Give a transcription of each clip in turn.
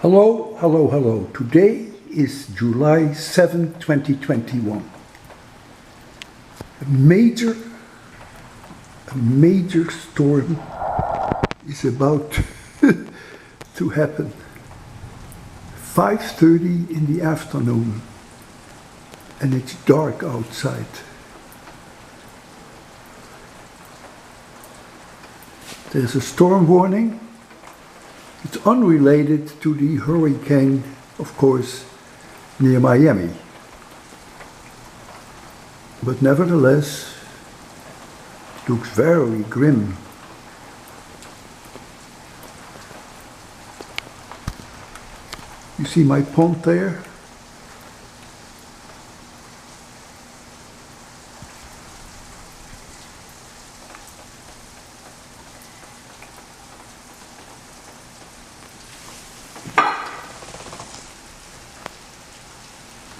Hello, hello, hello. Today is July 7, 2021. A major storm is about to happen. 5:30 in the afternoon and it's dark outside. There's a storm warning. It's unrelated to the hurricane, of course, near Miami. But nevertheless, it looks very grim. You see my pond there?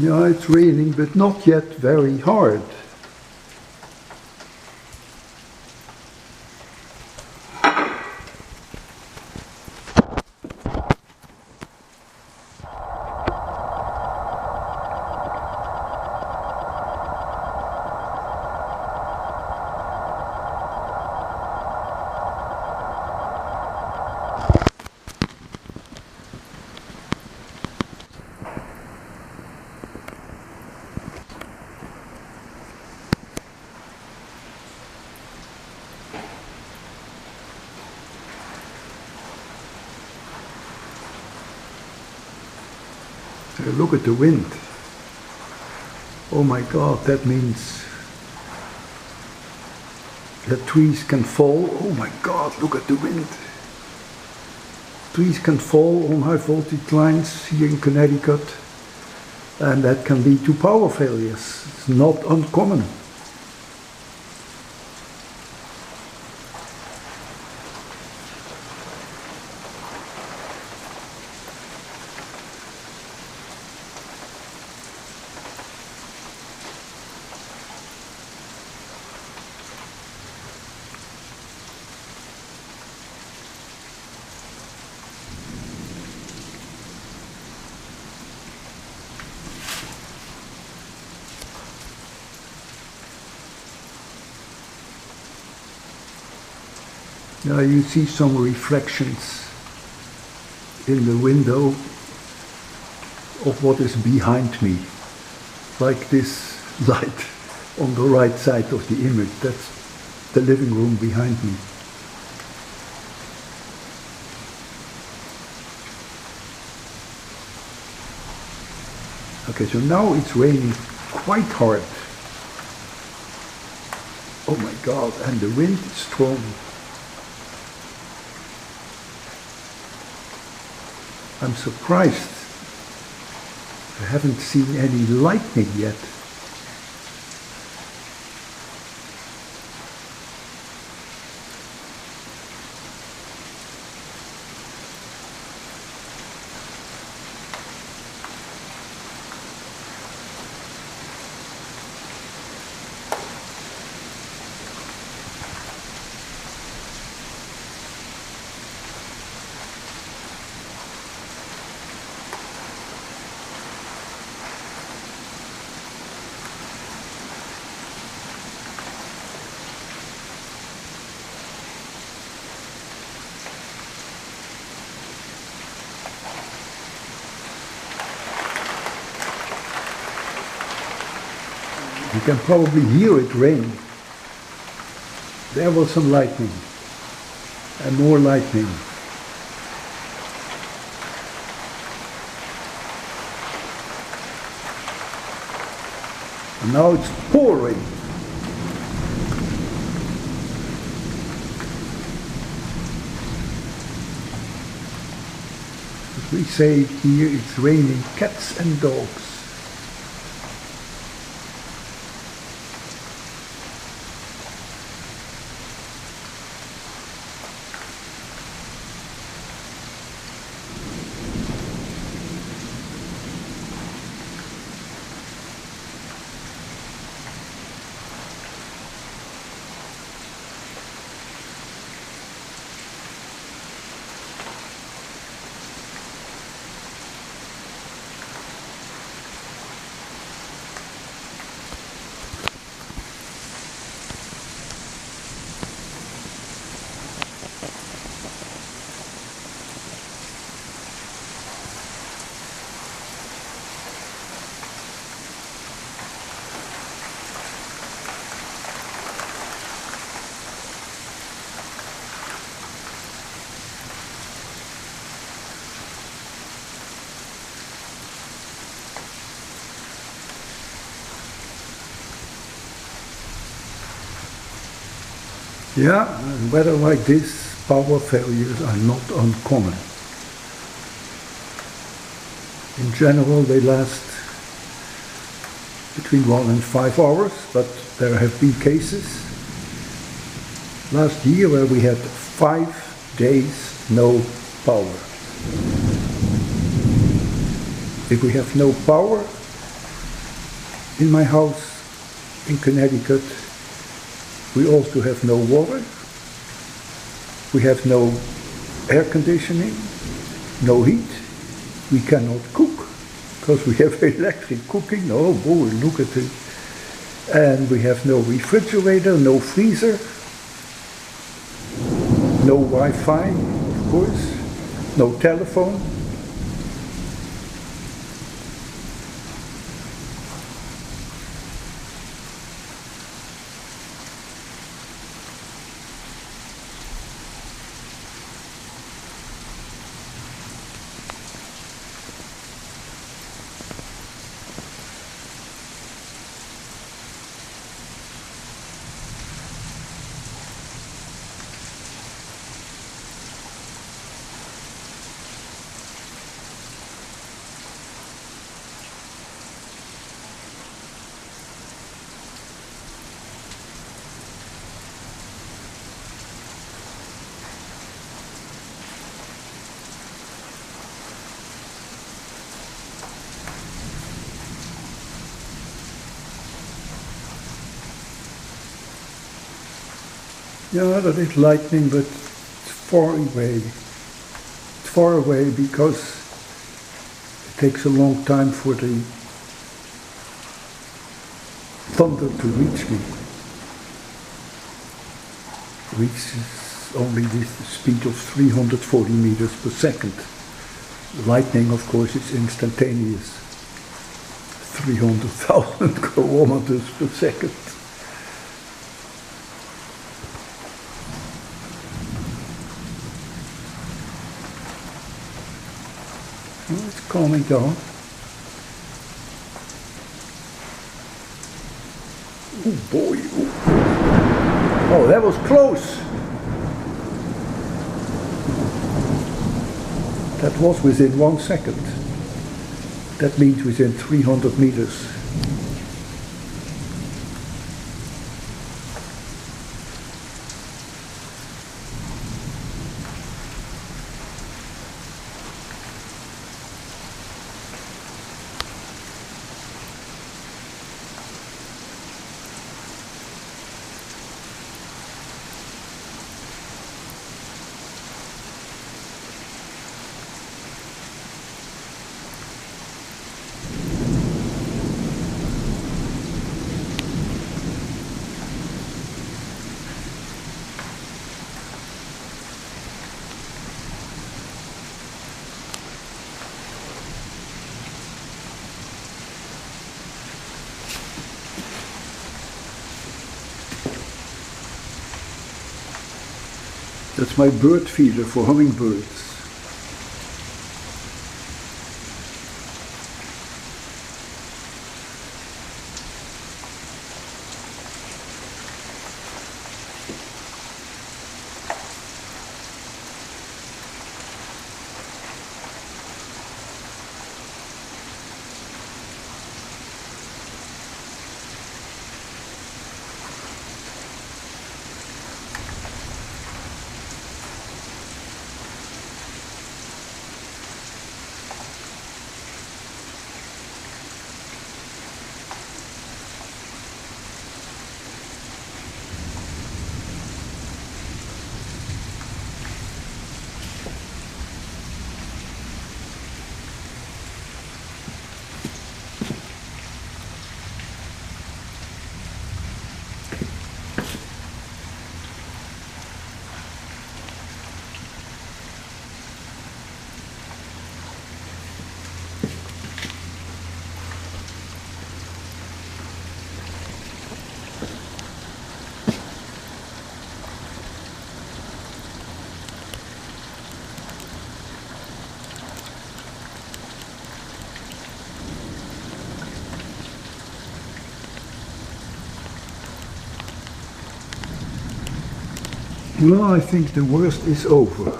Yeah, it's raining, but not yet very hard. Look at the wind. Oh my God, that means that trees can fall. Oh my God, look at the wind. Trees can fall on high voltage lines here in Connecticut, and that can lead to power failures. It's not uncommon. Now you see some reflections in the window of what is behind me, like this light on the right side of the image. That's the living room behind me. Okay, so now it's raining quite hard. Oh my God, and the wind is strong. I'm surprised. I haven't seen any lightning yet. You can probably hear it rain. There was some lightning and more lightning. And now it's pouring. As we say here, it's raining cats and dogs. Yeah, and weather like this, power failures are not uncommon. In general, they last between 1 and 5 hours, but there have been cases last year where we had 5 days no power. If we have no power in my house in Connecticut, we also have no water, we have no air conditioning, no heat, we cannot cook because we have electric cooking. Oh boy, look at it. And we have no refrigerator, no freezer, no Wi-Fi, of course, no telephone. Yeah, that is lightning, but it's far away. It's far away because it takes a long time for the thunder to reach me. It reaches only with the speed of 340 meters per second. Lightning, of course, is instantaneous. 300,000 kilometers per second. Well, it's calming down. Oh boy. Ooh. Oh, that was close. That was within 1 second. That means within 300 meters. That's my bird feeder for hummingbirds. Well, I think the worst is over.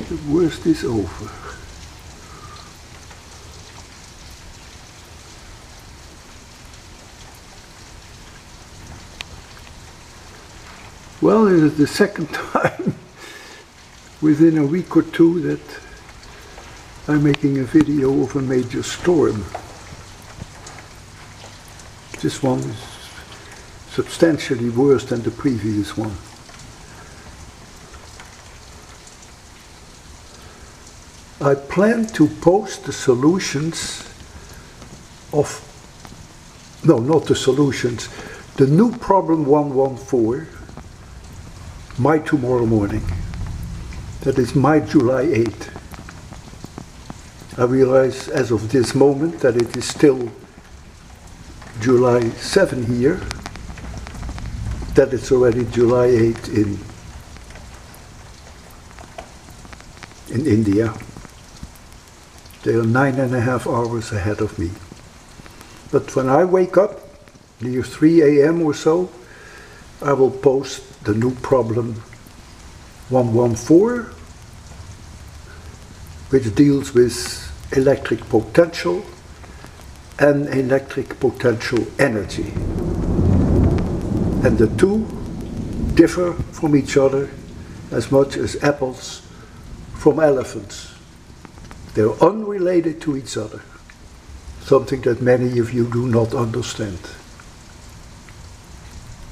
The worst is over. Well, it is the second time within a week or two that I'm making a video of a major storm. This one is substantially worse than the previous one. I plan to post the solutions of, no, not the solutions, the new problem 114, my tomorrow morning. That is my July 8th. I realize as of this moment that it is still July 7 here, that it's already July 8 in India. They are 9.5 hours ahead of me. But when I wake up, near 3 a.m. or so, I will post the new problem 114, which deals with electric potential and electric potential energy. And the two differ from each other as much as apples from elephants. They're unrelated to each other, something that many of you do not understand.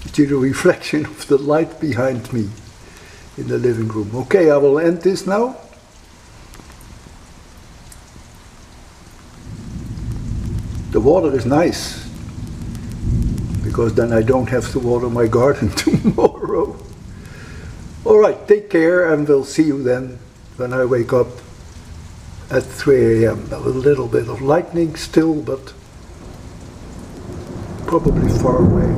You see the reflection of the light behind me in the living room. Okay, I will end this now. The water is nice, because then I don't have to water my garden tomorrow. Alright, take care, and we'll see you then when I wake up at 3 a.m. A little bit of lightning still, but probably far away.